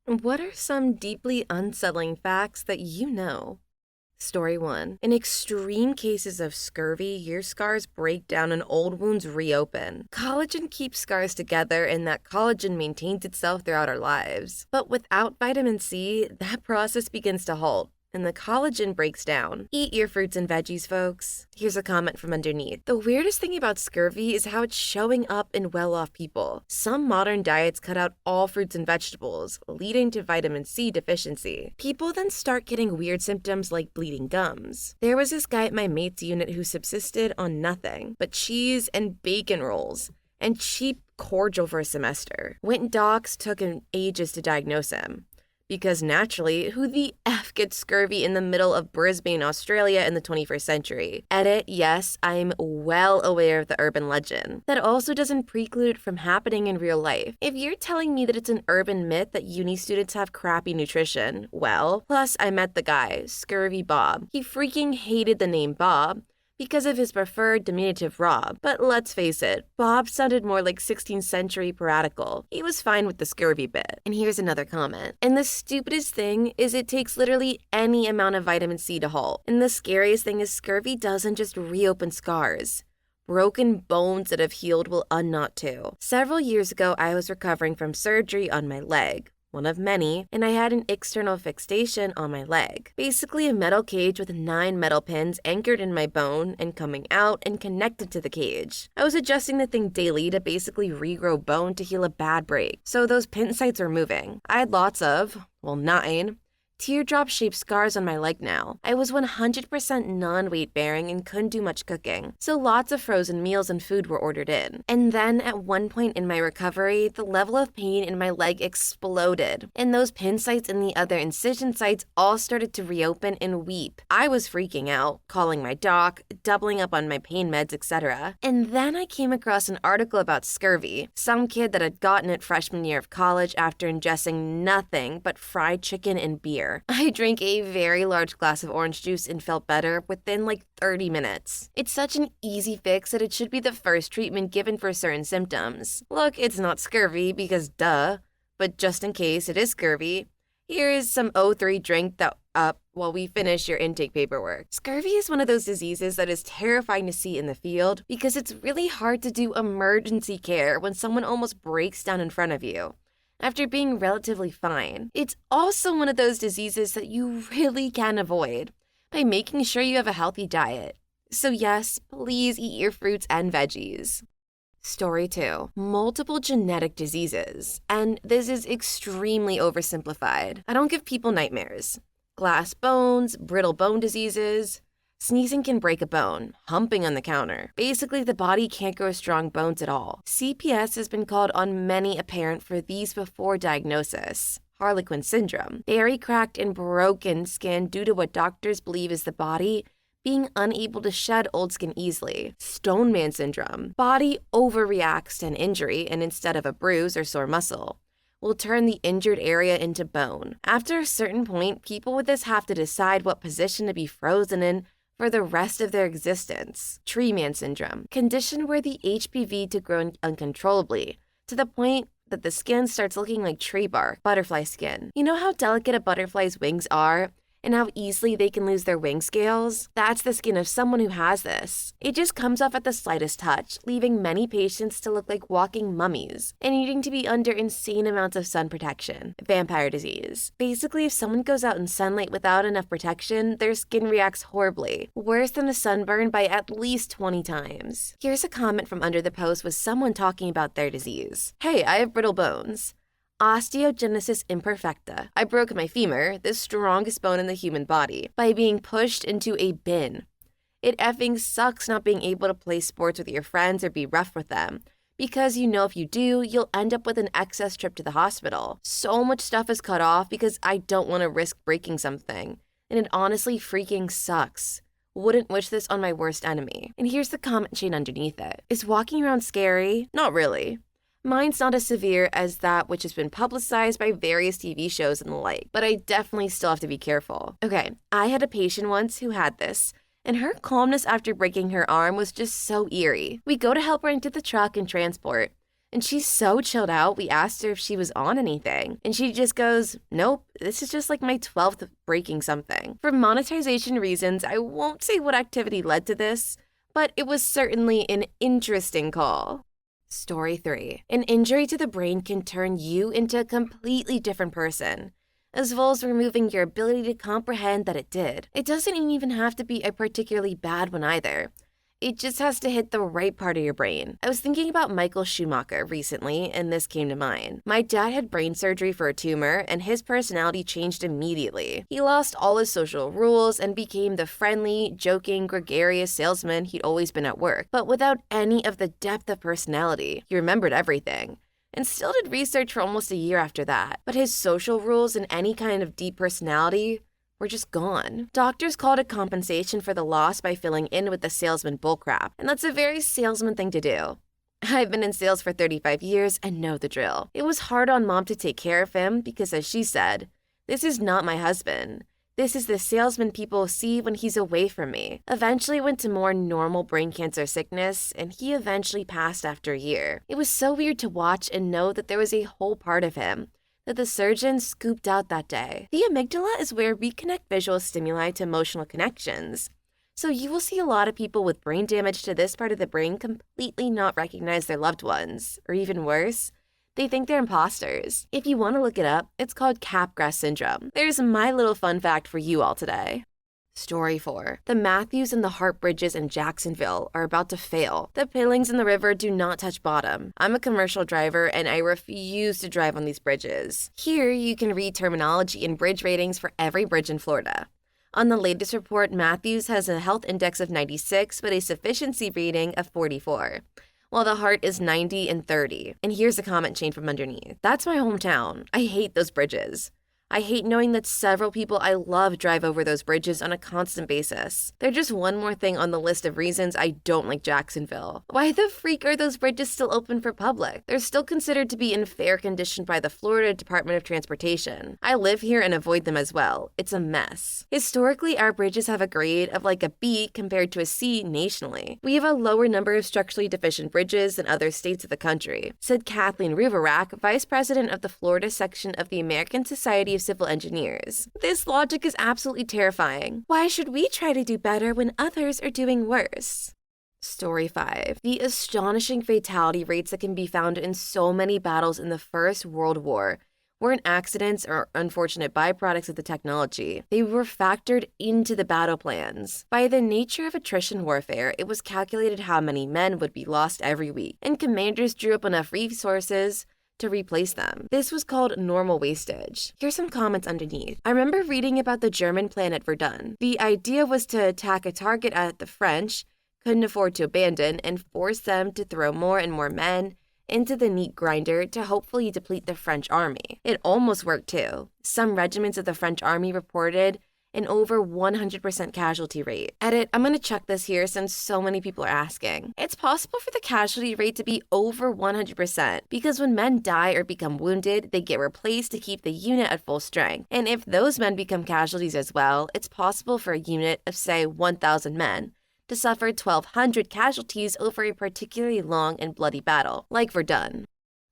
What are some deeply unsettling facts that you know? Story 1. In extreme cases of scurvy, your scars break down and old wounds reopen. Collagen keeps scars together, and that collagen maintains itself throughout our lives. But without vitamin C, that process begins to halt, and the collagen breaks down. Eat your fruits and veggies, folks. Here's a comment from underneath. The weirdest thing about scurvy is how it's showing up in well-off people. Some modern diets cut out all fruits and vegetables, leading to vitamin C deficiency. People then start getting weird symptoms like bleeding gums. There was this guy at my mate's unit who subsisted on nothing but cheese and bacon rolls and cheap cordial for a semester. Went docs, took him ages to diagnose him. Because naturally, who the F gets scurvy in the middle of Brisbane, Australia in the 21st century? Edit, yes, I'm well aware of the urban legend. That also doesn't preclude it from happening in real life. If you're telling me that it's an urban myth that uni students have crappy nutrition, well, plus I met the guy, Scurvy Bob. He freaking hated the name Bob because of his preferred diminutive Rob. But let's face it, Bob sounded more like 16th century piratical. He was fine with the scurvy bit. And here's another comment. And the stupidest thing is it takes literally any amount of vitamin C to halt. And the scariest thing is scurvy doesn't just reopen scars. Broken bones that have healed will unknot too. Several years ago, I was recovering from surgery on my leg, one of many, and I had an external fixation on my leg. Basically a metal cage with 9 metal pins anchored in my bone and coming out and connected to the cage. I was adjusting the thing daily to basically regrow bone to heal a bad break, so those pin sites were moving. I had lots of, 9, teardrop-shaped scars on my leg now. I was 100% non-weight bearing and couldn't do much cooking, so lots of frozen meals and food were ordered in. And then at one point in my recovery, the level of pain in my leg exploded, and those pin sites and the other incision sites all started to reopen and weep. I was freaking out, calling my doc, doubling up on my pain meds, etc. And then I came across an article about scurvy, some kid that had gotten it freshman year of college after ingesting nothing but fried chicken and beer. I drank a very large glass of orange juice and felt better within like 30 minutes. It's such an easy fix that it should be the first treatment given for certain symptoms. Look, it's not scurvy because duh, but just in case it is scurvy, here is some O3 drink that up while we finish your intake paperwork. Scurvy is one of those diseases that is terrifying to see in the field because it's really hard to do emergency care when someone almost breaks down in front of you after being relatively fine. It's also one of those diseases that you really can avoid by making sure you have a healthy diet. So yes, please eat your fruits and veggies. Story 2. Multiple genetic diseases. And this is extremely oversimplified. I don't give people nightmares. Glass bones, brittle bone diseases. Sneezing can break a bone, humping on the counter. Basically, the body can't grow strong bones at all. CPS has been called on many a parent for these before diagnosis. Harlequin syndrome, very cracked and broken skin due to what doctors believe is the body being unable to shed old skin easily. Stone man syndrome, body overreacts to an injury and instead of a bruise or sore muscle, will turn the injured area into bone. After a certain point, people with this have to decide what position to be frozen in for the rest of their existence. Tree man syndrome, condition where the HPV to grow uncontrollably, to the point that the skin starts looking like tree bark, butterfly skin. You know how delicate a butterfly's wings are? And how easily they can lose their wing scales? That's the skin of someone who has this. It just comes off at the slightest touch, leaving many patients to look like walking mummies and needing to be under insane amounts of sun protection. Vampire disease. Basically, if someone goes out in sunlight without enough protection, their skin reacts horribly, worse than a sunburn by at least 20 times. Here's a comment from under the post with someone talking about their disease. Hey, I have brittle bones. Osteogenesis imperfecta. I broke my femur, the strongest bone in the human body, by being pushed into a bin. It effing sucks not being able to play sports with your friends or be rough with them, because you know if you do, you'll end up with an excess trip to the hospital. So much stuff is cut off because I don't want to risk breaking something, and it honestly freaking sucks. Wouldn't wish this on my worst enemy. And here's the comment chain underneath it. Is walking around scary? Not really. Mine's not as severe as that which has been publicized by various TV shows and the like, but I definitely still have to be careful. Okay, I had a patient once who had this, and her calmness after breaking her arm was just so eerie. We go to help her into the truck and transport. And she's so chilled out, we asked her if she was on anything. And she just goes, nope, this is just like my 12th breaking something. For monetization reasons, I won't say what activity led to this, but it was certainly an interesting call. Story 3. An injury to the brain can turn you into a completely different person, as well as removing your ability to comprehend that it did. It doesn't even have to be a particularly bad one either. It just has to hit the right part of your brain. I was thinking about Michael Schumacher recently, and this came to mind. My dad had brain surgery for a tumor, and his personality changed immediately. He lost all his social rules and became the friendly, joking, gregarious salesman he'd always been at work, but without any of the depth of personality. He remembered everything, and still did research for almost a year after that. But his social rules and any kind of deep personality were just gone. Doctors called it compensation for the loss by filling in with the salesman bullcrap, and that's a very salesman thing to do. I've been in sales for 35 years and know the drill. It was hard on Mom to take care of him because, as she said, this is not my husband. This is the salesman people see when he's away from me. Eventually went to more normal brain cancer sickness, and he eventually passed after a year. It was so weird to watch and know that there was a whole part of him that the surgeon scooped out that day. The amygdala is where we connect visual stimuli to emotional connections. So you will see a lot of people with brain damage to this part of the brain completely not recognize their loved ones, or even worse, they think they're imposters. If you want to look it up, it's called Capgras syndrome. There's my little fun fact for you all today. Story 4. The Matthews and the Hart bridges in Jacksonville are about to fail. The pilings in the river do not touch bottom. I'm a commercial driver and I refuse to drive on these bridges. Here you can read terminology and bridge ratings for every bridge in Florida. On the latest report, Matthews has a health index of 96 but a sufficiency rating of 44. While the Hart is 90 and 30. And here's a comment chain from underneath. That's my hometown. I hate those bridges. I hate knowing that several people I love drive over those bridges on a constant basis. They're just one more thing on the list of reasons I don't like Jacksonville. Why the freak are those bridges still open for public? They're still considered to be in fair condition by the Florida Department of Transportation. I live here and avoid them as well. It's a mess. Historically, our bridges have a grade of like a B compared to a C nationally. We have a lower number of structurally deficient bridges than other states of the country, said Kathleen Ruvarak, Vice President of the Florida section of the American Society of Civil Engineers. This logic is absolutely terrifying. Why should we try to do better when others are doing worse? Story 5. The astonishing fatality rates that can be found in so many battles in the First World War weren't accidents or unfortunate byproducts of the technology. They were factored into the battle plans. By the nature of attrition warfare, it was calculated how many men would be lost every week, and commanders drew up enough resources to replace them. This was called normal wastage. Here's some comments underneath. I remember reading about the German plan at Verdun. The idea was to attack a target that the French couldn't afford to abandon and force them to throw more and more men into the meat grinder to hopefully deplete the French army. It almost worked too. Some regiments of the French army reported an over 100% casualty rate. Edit, I'm gonna check this here since so many people are asking. It's possible for the casualty rate to be over 100% because when men die or become wounded, they get replaced to keep the unit at full strength. And if those men become casualties as well, it's possible for a unit of, say, 1,000 men to suffer 1,200 casualties over a particularly long and bloody battle, like Verdun.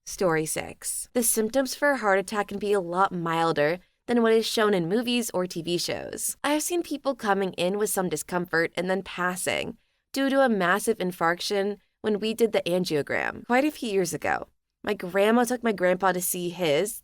Story 6. The symptoms for a heart attack can be a lot milder than what is shown in movies or TV shows. I have seen people coming in with some discomfort and then passing due to a massive infarction when we did the angiogram quite a few years ago. My grandma took my grandpa to see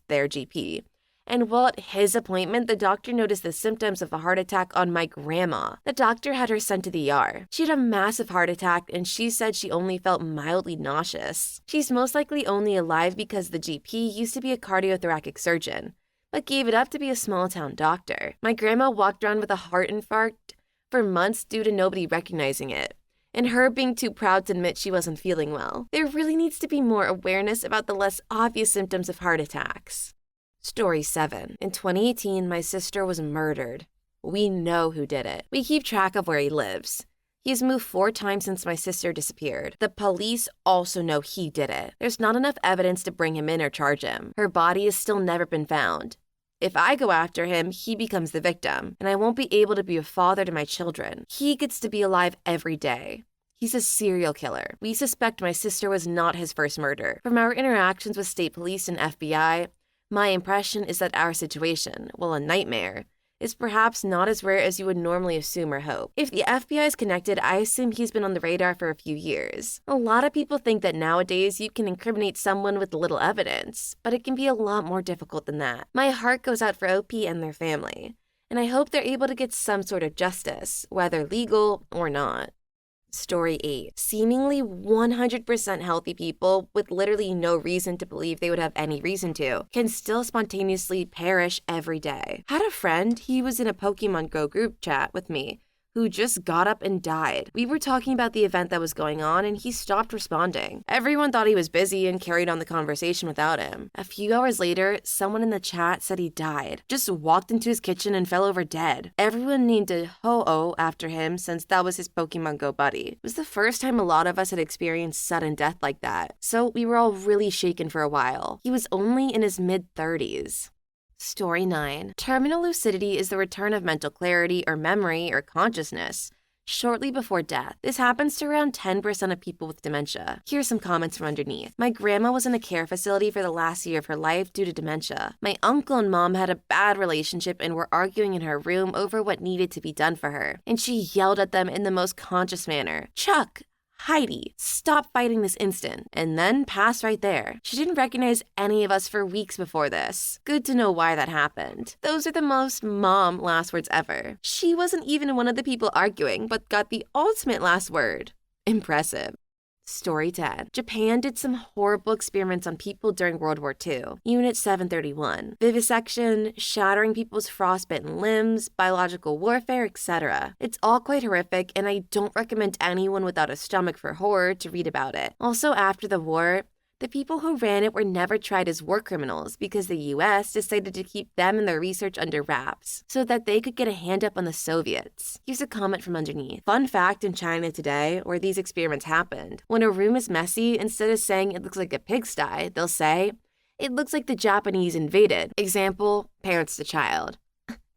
their GP, and while at his appointment, the doctor noticed the symptoms of a heart attack on my grandma. The doctor had her sent to the ER. She had a massive heart attack, and she said she only felt mildly nauseous. She's most likely only alive because the GP used to be a cardiothoracic surgeon, but gave it up to be a small-town doctor. My grandma walked around with a heart infarct for months due to nobody recognizing it, and her being too proud to admit she wasn't feeling well. There really needs to be more awareness about the less obvious symptoms of heart attacks. Story 7. In 2018, my sister was murdered. We know who did it. We keep track of where he lives. He's moved 4 times since my sister disappeared. The police also know he did it. There's not enough evidence to bring him in or charge him. Her body has still never been found. If I go after him, he becomes the victim, and I won't be able to be a father to my children. He gets to be alive every day. He's a serial killer. We suspect my sister was not his first murder. From our interactions with state police and FBI, my impression is that our situation, while a nightmare, is perhaps not as rare as you would normally assume or hope. If the FBI is connected, I assume he's been on the radar for a few years. A lot of people think that nowadays you can incriminate someone with little evidence, but it can be a lot more difficult than that. My heart goes out for OP and their family, and I hope they're able to get some sort of justice, whether legal or not. Story 8. Seemingly 100% healthy people with literally no reason to believe they would have any reason to can still spontaneously perish every day. Had a friend, he was in a Pokemon Go group chat with me, who just got up and died. We were talking about the event that was going on and he stopped responding. Everyone thought he was busy and carried on the conversation without him. A few hours later, someone in the chat said he died, just walked into his kitchen and fell over dead. Everyone named a Ho-Oh after him since that was his Pokemon Go buddy. It was the first time a lot of us had experienced sudden death like that, so we were all really shaken for a while. He was only in his mid-30s. Story 9. Terminal lucidity is the return of mental clarity or memory or consciousness shortly before death. This happens to around 10% of people with dementia. Here's some comments from underneath. My grandma was in a care facility for the last year of her life due to dementia. My uncle and mom had a bad relationship and were arguing in her room over what needed to be done for her. And she yelled at them in the most conscious manner. Chuck! Heidi, stop fighting this instant, and then passed right there. She didn't recognize any of us for weeks before this. Good to know why that happened. Those are the most mom last words ever. She wasn't even one of the people arguing, but got the ultimate last word. Impressive. Story 10. Japan did some horrible experiments on people during World War II. Unit 731. Vivisection, shattering people's frostbitten limbs, biological warfare, etc. It's all quite horrific, and I don't recommend anyone without a stomach for horror to read about it. Also, after the war, the people who ran it were never tried as war criminals because the US decided to keep them and their research under wraps so that they could get a hand up on the Soviets. Here's a comment from underneath. Fun fact in China today, where these experiments happened, when a room is messy, instead of saying it looks like a pigsty, they'll say, it looks like the Japanese invaded. Example, parents to child.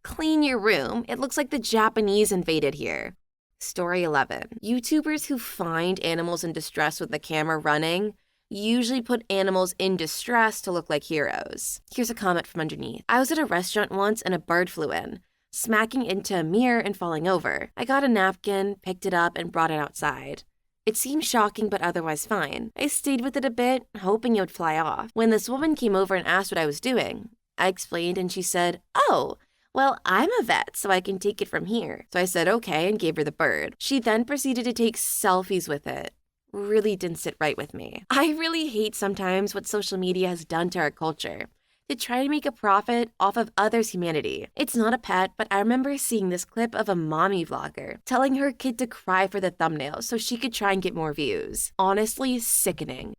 Clean your room. It looks like the Japanese invaded here. Story 11. YouTubers who find animals in distress with the camera running usually put animals in distress to look like heroes. Here's a comment from underneath. I was at a restaurant once and a bird flew in, smacking into a mirror and falling over. I got a napkin, picked it up, and brought it outside. It seemed shocking but otherwise fine. I stayed with it a bit, hoping it would fly off. When this woman came over and asked what I was doing, I explained and she said, "Oh, well, I'm a vet, so I can take it from here." So I said okay and gave her the bird. She then proceeded to take selfies with it. Really didn't sit right with me. I really hate sometimes what social media has done to our culture to try to make a profit off of others' humanity. It's not a pet, but I remember seeing this clip of a mommy vlogger telling her kid to cry for the thumbnail so she could try and get more views. Honestly, sickening.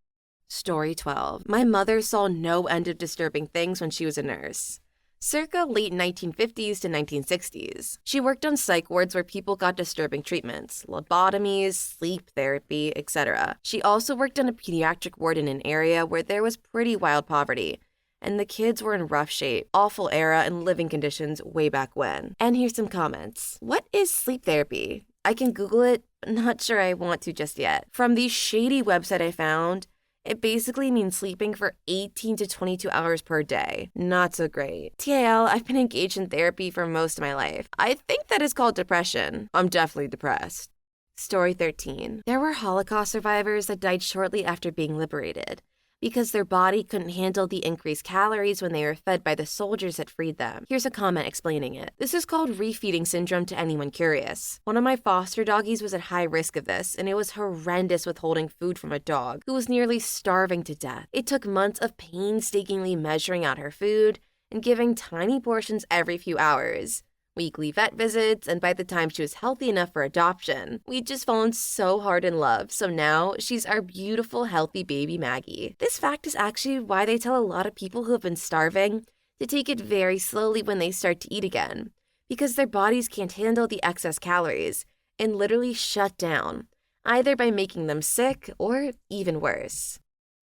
Story 12. My mother saw no end of disturbing things when she was a nurse. Circa late 1950s to 1960s. She worked on psych wards where people got disturbing treatments, lobotomies, sleep therapy, etc. She also worked on a pediatric ward in an area where there was pretty wild poverty, and the kids were in rough shape, awful era and living conditions way back when. And here's some comments. What is sleep therapy? I can Google it, but not sure I want to just yet. From the shady website I found, it basically means sleeping for 18 to 22 hours per day. Not so great. TAL, I've been engaged in therapy for most of my life. I think that is called depression. I'm definitely depressed. Story 13. There were Holocaust survivors that died shortly after being liberated because their body couldn't handle the increased calories when they were fed by the soldiers that freed them. Here's a comment explaining it. This is called refeeding syndrome to anyone curious. One of my foster doggies was at high risk of this, and it was horrendous withholding food from a dog who was nearly starving to death. It took months of painstakingly measuring out her food and giving tiny portions every few hours. Weekly vet visits, and by the time she was healthy enough for adoption, we'd just fallen so hard in love, so now she's our beautiful, healthy baby Maggie. This fact is actually why they tell a lot of people who have been starving to take it very slowly when they start to eat again, because their bodies can't handle the excess calories and literally shut down, either by making them sick or even worse.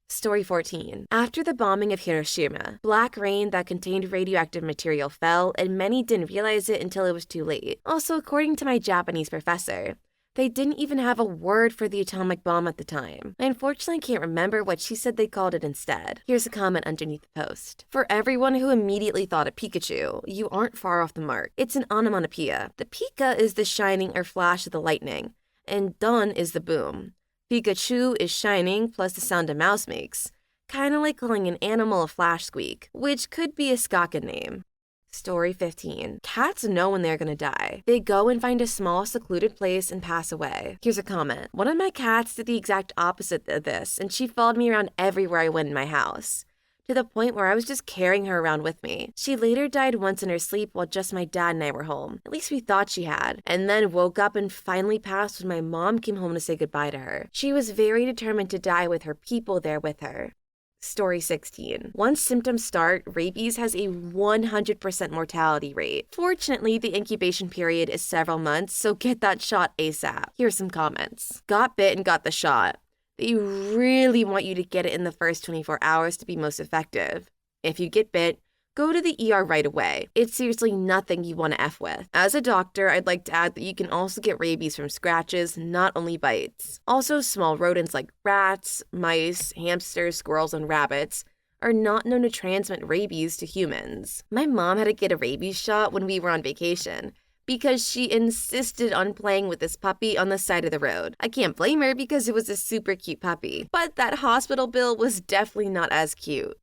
Story 14. After the bombing of Hiroshima, black rain that contained radioactive material fell, and many didn't realize it until it was too late. Also, according to my Japanese professor, They didn't even have a word for the atomic bomb at the time. I unfortunately can't remember what she said they called it instead. Here's a comment underneath the post. For everyone who immediately thought of Pikachu, you aren't far off the mark. It's an onomatopoeia. The Pika is the shining or flash of the lightning, and Don is the boom. Pikachu is shining plus the sound a mouse makes, kind of like calling an animal a flash squeak, which could be a Skaka name. Story 15. Cats know when they're gonna die. They go and find a small, secluded place and pass away. Here's a comment. One of my cats did the exact opposite of this, and she followed me around everywhere I went in my house, to the point where I was just carrying her around with me. She later died once in her sleep while just my dad and I were home. At least we thought she had. And then woke up and finally passed when my mom came home to say goodbye to her. She was very determined to die with her people there with her. Story 16. Once symptoms start, rabies has a 100% mortality rate. Fortunately, the incubation period is several months, so get that shot ASAP. Here's some comments. Got bit and got the shot. They really want you to get it in the first 24 hours to be most effective. If you get bit, go to the ER right away. It's seriously nothing you want to F with. As a doctor, I'd like to add that you can also get rabies from scratches, not only bites. Also, small rodents like rats, mice, hamsters, squirrels, and rabbits are not known to transmit rabies to humans. My mom had to get a rabies shot when we were on vacation because she insisted on playing with this puppy on the side of the road. I can't blame her because it was a super cute puppy, but that hospital bill was definitely not as cute.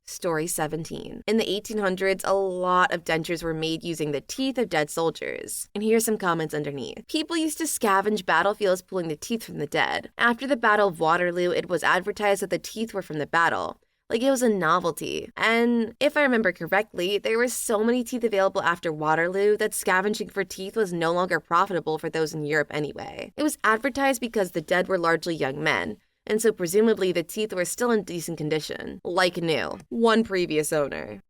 Story 17. In the 1800s, a lot of dentures were made using the teeth of dead soldiers. And here's some comments underneath. People used to scavenge battlefields pulling the teeth from the dead. After the Battle of Waterloo, it was advertised that the teeth were from the battle, like it was a novelty. And if I remember correctly, there were so many teeth available after Waterloo that scavenging for teeth was no longer profitable for those in Europe anyway. It was advertised because the dead were largely young men, and so presumably the teeth were still in decent condition, like new. One previous owner.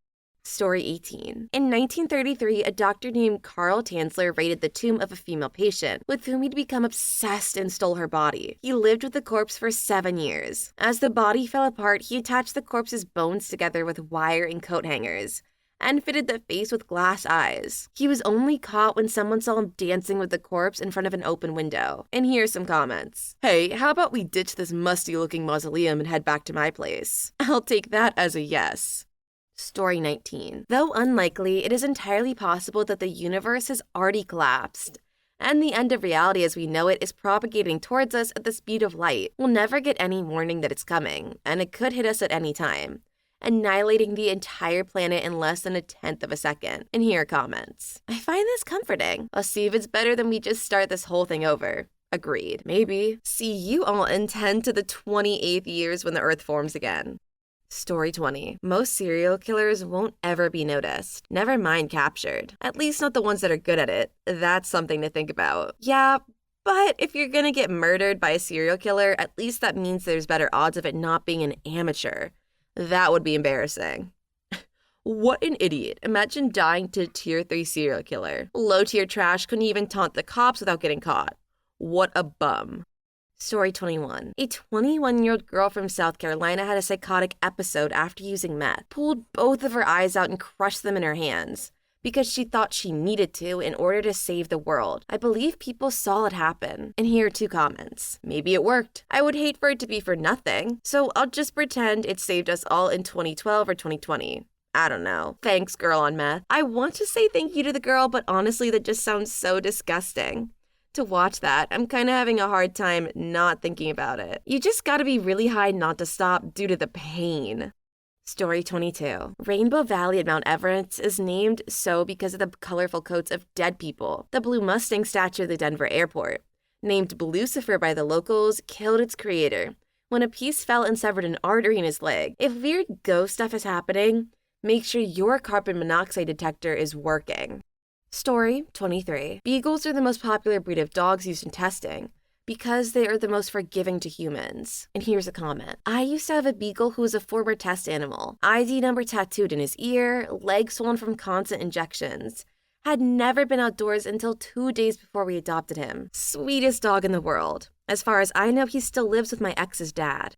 Story 18. In 1933, a doctor named Carl Tanzler raided the tomb of a female patient, with whom he'd become obsessed and stole her body. He lived with the corpse for 7 years. As the body fell apart, he attached the corpse's bones together with wire and coat hangers, and fitted the face with glass eyes. He was only caught when someone saw him dancing with the corpse in front of an open window. And here's some comments. Hey, how about we ditch this musty-looking mausoleum and head back to my place? I'll take that as a yes. Story 19. Though unlikely, it is entirely possible that the universe has already collapsed, and the end of reality as we know it is propagating towards us at the speed of light. We'll never get any warning that it's coming, and it could hit us at any time, annihilating the entire planet in less than 1/10 of a second. And here are comments. I find this comforting. I'll see if it's better than we just start this whole thing over. Agreed. Maybe. See you all in 10 to the 28th years when the Earth forms again. Story 20. Most serial killers won't ever be noticed. Never mind captured. At least not the ones that are good at it. That's something to think about. Yeah, but if you're gonna get murdered by a serial killer, at least that means there's better odds of it not being an amateur. That would be embarrassing. What an idiot. Imagine dying to a tier 3 serial killer. Low tier trash couldn't even taunt the cops without getting caught. What a bum. Story 21. A 21-year-old girl from South Carolina had a psychotic episode after using meth, pulled both of her eyes out and crushed them in her hands because she thought she needed to in order to save the world. I believe people saw it happen. And here are 2 comments. Maybe it worked. I would hate for it to be for nothing, so I'll just pretend it saved us all in 2012 or 2020. I don't know. Thanks, girl on meth. I want to say thank you to the girl, but honestly, that just sounds so disgusting. To watch that, I'm kind of having a hard time not thinking about it. You just gotta be really high not to stop due to the pain. Story 22. Rainbow Valley at Mount Everest is named so because of the colorful coats of dead people. The Blue Mustang statue of the Denver airport, named Lucifer by the locals, killed its creator when a piece fell and severed an artery in his leg. If weird ghost stuff is happening, make sure your carbon monoxide detector is working. Story 23. Beagles are the most popular breed of dogs used in testing because they are the most forgiving to humans. And here's a comment. I used to have a beagle who was a former test animal. ID number tattooed in his ear, leg swollen from constant injections. Had never been outdoors until 2 days before we adopted him. Sweetest dog in the world. As far as I know, he still lives with my ex's dad.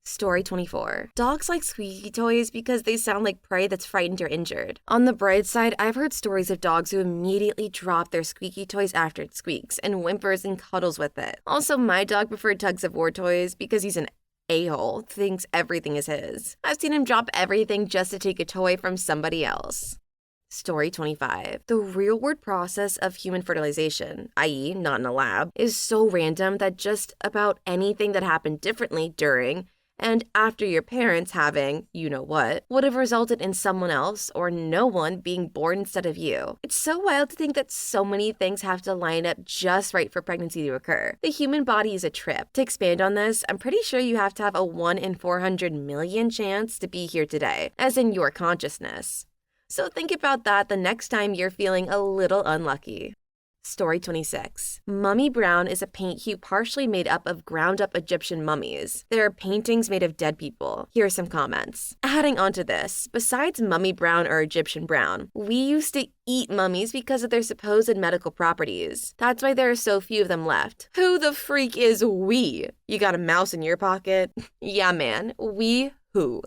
Story 24. Dogs like squeaky toys because they sound like prey that's frightened or injured. On the bright side, I've heard stories of dogs who immediately drop their squeaky toys after it squeaks and whimpers and cuddles with it. Also, my dog preferred tugs of war toys because he's an a-hole, thinks everything is his. I've seen him drop everything just to take a toy from somebody else. Story 25. The real-world process of human fertilization, i.e. not in a lab, is so random that just about anything that happened differently during and after your parents having, you-know-what, would have resulted in someone else or no one being born instead of you. It's so wild to think that so many things have to line up just right for pregnancy to occur. The human body is a trip. To expand on this, I'm pretty sure you have to have a 1 in 400 million chance to be here today, as in your consciousness. So think about that the next time you're feeling a little unlucky. Story 26. Mummy Brown is a paint hue partially made up of ground-up Egyptian mummies. There are paintings made of dead people. Here are some comments. Adding on to this, besides Mummy Brown or Egyptian Brown, we used to eat mummies because of their supposed medical properties. That's why there are so few of them left. Who the freak is we? You got a mouse in your pocket? Yeah, man. We who?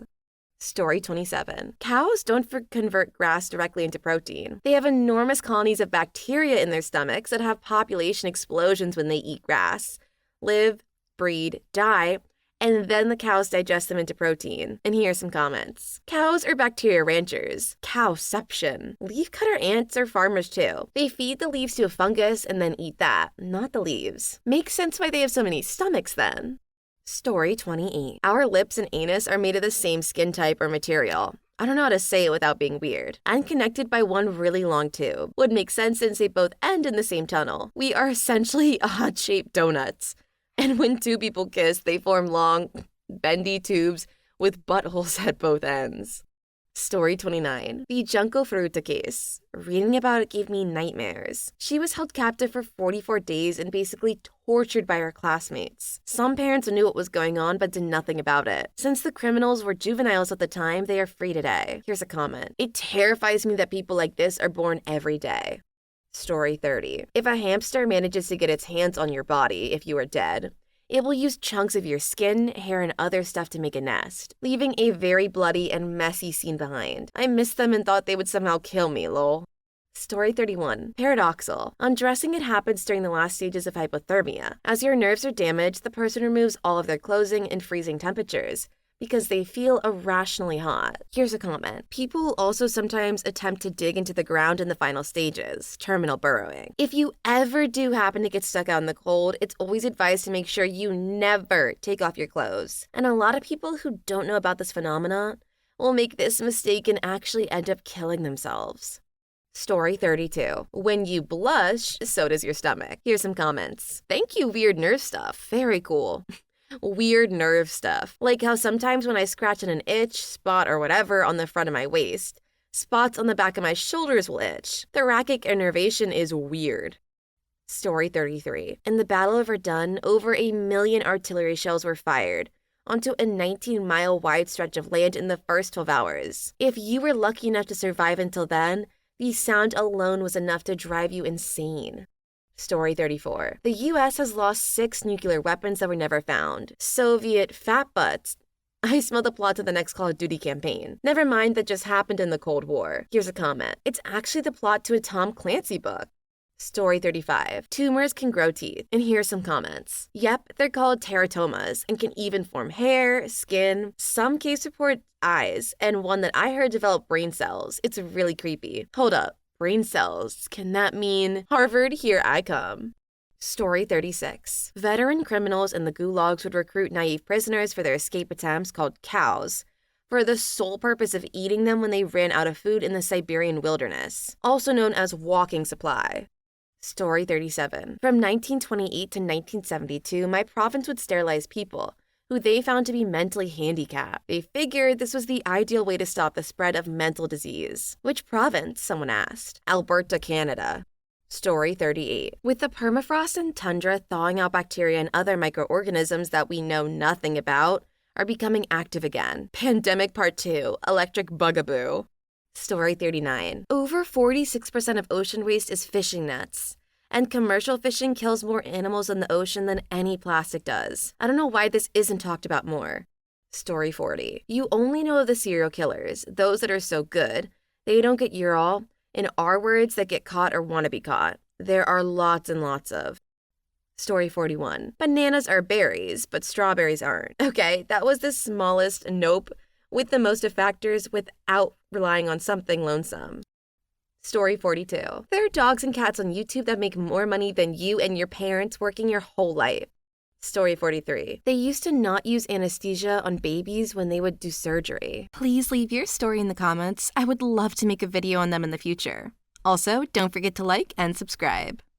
Story 27. Cows don't convert grass directly into protein. They have enormous colonies of bacteria in their stomachs that have population explosions when they eat grass, live, breed, die, and then the cows digest them into protein. And here are some comments. Cows are bacteria ranchers. Cowception. Leafcutter ants are farmers too. They feed the leaves to a fungus and then eat that, not the leaves. Makes sense why they have so many stomachs then. Story 28. Our lips and anus are made of the same skin type or material. I don't know how to say it without being weird. And connected by one really long tube. Would make sense since they both end in the same tunnel. We are essentially odd-shaped donuts. And when two people kiss, they form long, bendy tubes with buttholes at both ends. Story 29. The Junko Furuta case. Reading about it gave me nightmares. She was held captive for 44 days and basically tortured by her classmates. Some parents knew what was going on but did nothing about it. Since the criminals were juveniles at the time, they are free today. Here's a comment. It terrifies me that people like this are born every day. Story 30. If a hamster manages to get its hands on your body if you are dead, it will use chunks of your skin, hair, and other stuff to make a nest, leaving a very bloody and messy scene behind. I missed them and thought they would somehow kill me, lol. Story 31. Paradoxal. Undressing it happens during the last stages of hypothermia. As your nerves are damaged, the person removes all of their clothing in freezing temperatures because they feel irrationally hot. Here's a comment. People also sometimes attempt to dig into the ground in the final stages, terminal burrowing. If you ever do happen to get stuck out in the cold, it's always advised to make sure you never take off your clothes. And a lot of people who don't know about this phenomenon will make this mistake and actually end up killing themselves. Story 32. When you blush, so does your stomach. Here's some comments. Thank you, weird nerve stuff. Very cool. Weird nerve stuff. Like how sometimes when I scratch on an itch, spot, or whatever on the front of my waist, spots on the back of my shoulders will itch. Thoracic innervation is weird. Story 33. In the Battle of Verdun, over 1 million artillery shells were fired onto a 19-mile wide stretch of land in the first 12 hours. If you were lucky enough to survive until then, the sound alone was enough to drive you insane. Story 34. The U.S. has lost 6 nuclear weapons that were never found. Soviet fat butts. I smell the plot to the next Call of Duty campaign. Never mind that just happened in the Cold War. Here's a comment. It's actually the plot to a Tom Clancy book. Story 35. Tumors can grow teeth. And here's some comments. Yep, they're called teratomas and can even form hair, skin, some case report eyes, and one that I heard develop brain cells. It's really creepy. Hold up. Brain cells. Can that mean Harvard, here I come? Story 36. Veteran criminals in the gulags would recruit naive prisoners for their escape attempts called cows for the sole purpose of eating them when they ran out of food in the Siberian wilderness, also known as walking supply. Story 37. From 1928 to 1972, my province would sterilize people who they found to be mentally handicapped. They figured this was the ideal way to stop the spread of mental disease. Which province? Someone asked. Alberta, Canada. Story 38. With the permafrost and tundra thawing out bacteria and other microorganisms that we know nothing about are becoming active again. Pandemic Part 2. Electric bugaboo. Story 39. Over 46% of ocean waste is fishing nets. And commercial fishing kills more animals in the ocean than any plastic does. I don't know why this isn't talked about more. Story 40. You only know of the serial killers, those that are so good, they don't get your all, and R words that get caught or want to be caught. There are lots and lots of. Story 41. Bananas are berries, but strawberries aren't. Okay, that was the smallest nope with the most of factors without relying on something lonesome. Story 42. There are dogs and cats on YouTube that make more money than you and your parents working your whole life. Story 43. They used to not use anesthesia on babies when they would do surgery. Please leave your story in the comments. I would love to make a video on them in the future. Also, don't forget to like and subscribe.